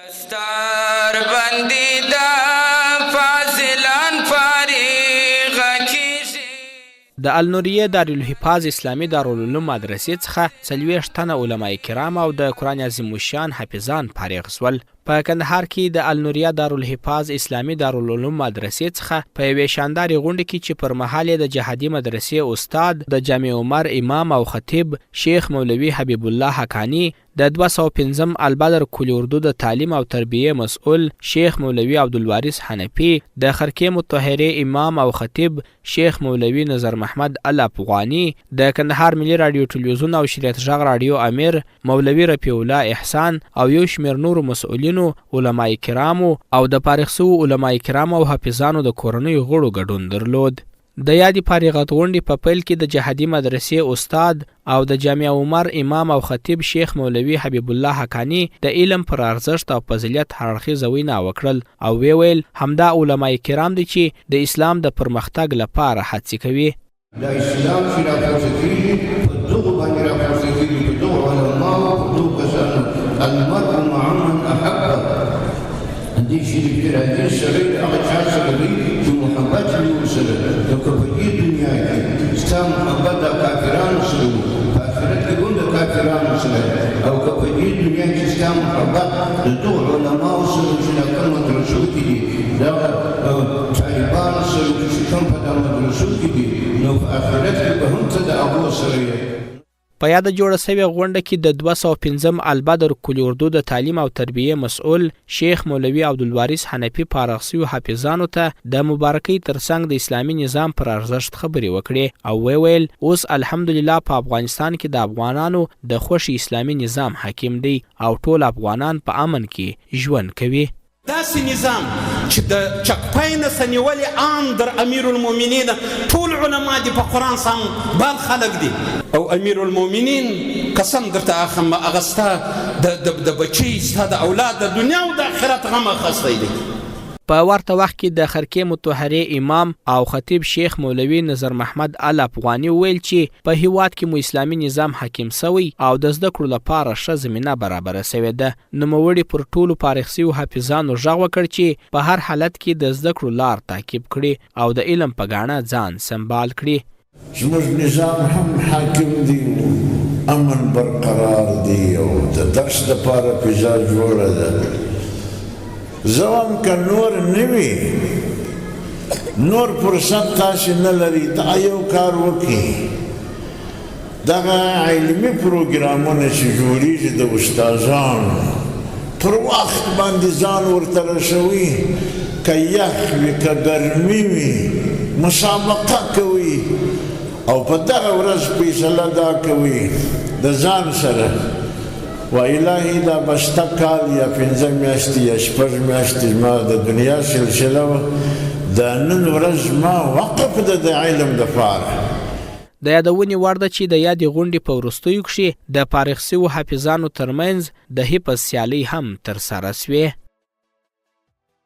دستار بندی دا فاضلان فارغ کیږي. د النوریه دارالحفاظ اسلامي دارالعلوم مدرسې څخه 40 تنه علماء کرام او د قرآن عظیم الشان حافظان فارغ شول. په کندهار کې د النوریه دارالحفاظ اسلامي دارالعلوم مدرسې څخه په یوې شاندارې غونډې کې چې پر مهال د جهادي مدرسې استاد د جامع عمر امام او خطیب شیخ مولوي حبیب الله حقانی د 205 البدر کلی اردو د تعلیم او تربیه مسئول شیخ مولوي عبدالوارث حنفي د خرکې مطهره امام او خطیب شیخ مولوي نظر محمد الافغاني د کندهار ملي رادیو ټلویزیون او شریعت غږ رادیو امیر مولوي رفیع الله احسان او یو شمېر نورو مسؤلینو علماء کرامو او د فارغ شوو علماء کرامو او حافظانو د کورنیو غړو ګډون درلود. د یادې فارغت غونډې په پیل کې د جهادي مدرسې استاد او د جامع عمر امام او خطیب شیخ مولوي حبیب الله حقانی د علم پر ارزښت او فضیلت هر اړخیزه وینا وکړل او ویل همدا علماء کرام دي چې د اسلام د پرمختګ لپاره هڅې کوي. د اسلام چې راپورته کېږي په دغو باندې راپورته کېږي په دغو علماو په دغو کسانو المرء مع من احبه. دې شریف کې راځي سړی د هغه چا سره وي چې محبت یې ورسره نو که په دې دنیا کې ستا محبت د کافرانو سره وي په آخرت کې هم د کافرانو سره او که په دې دنیا کې ستا محبت د دغو علماو سره چې دا کوم مدرسو کې دي دغه طالبانو سره چې کوم په دغه مدرسو کې دي نو په آخرت کې به هم ته د هغو سره یې. په یاده جوړه سوې غونډه کې د 205 البدر کلی اردو د تعلیم او تربیه مسؤل شیخ مولوي عبدالوارث حنفي فارغ شویو حافظانو ته د مبارکۍ ترڅنګ د اسلامي نظام پر ارزښت خبرې وکړې او ویل اوس الحمدلله په افغانستان کې د افغانانو د خوښ اسلامي نظام حاکم دی او ټول افغانان په امن کې ژوند کوي. داسې نظام چې د چکپۍ نه سنیولې عام در امیر المؤمنین ټول علما دي په قرآن سم بال خلک دي او امیر المؤمنین قسم درته اخم هغه ستا د بچي ستا د اولاد د دنیا او د آخرت غم اخیستی دی. په ورته وخت کې د خرکې مطهره امام او خطیب شیخ مولوي نظر محمد الافغاني ویل چې په هیواد کې مو اسلامي نظام حاکم سوی او د زده کړو لپاره ښه زمینه برابره سوې ده. نوموړي پر ټولو فارغ شویو حافظانو غږ وکړ چې په هر حالت کې د زده کړو لار تعقیب کړي او د علم په ګاڼه ځان سنبال کړي. زموږ نظام هم حاکم دی امن برقرار دی او د درس دپاره فضا جوړه ده. زوام که نور نوی نور فرصت تاسې نه لري دا یو کار وکړي دغه علمي پروګرامونه چې جوړېږي د استادانو پر وخت باندې ځان ورته رسوي که یخ وي که ګرمي وي مسابقه کوي او په دغه ورځ فیصله دا کوي د ځان سره و الهی دا بسته کال یا 15 میاشتې یا 6 میاشتې زما د دنیا سلسله وه د نن ورځ ما وقف ده د علم دپاره. د یادونې وړ ده چې د یادې غونډې په وروستیو کښې د فارغ شویو حافظانو ترمنځ د حفظ سیالۍ هم ترسره سوې.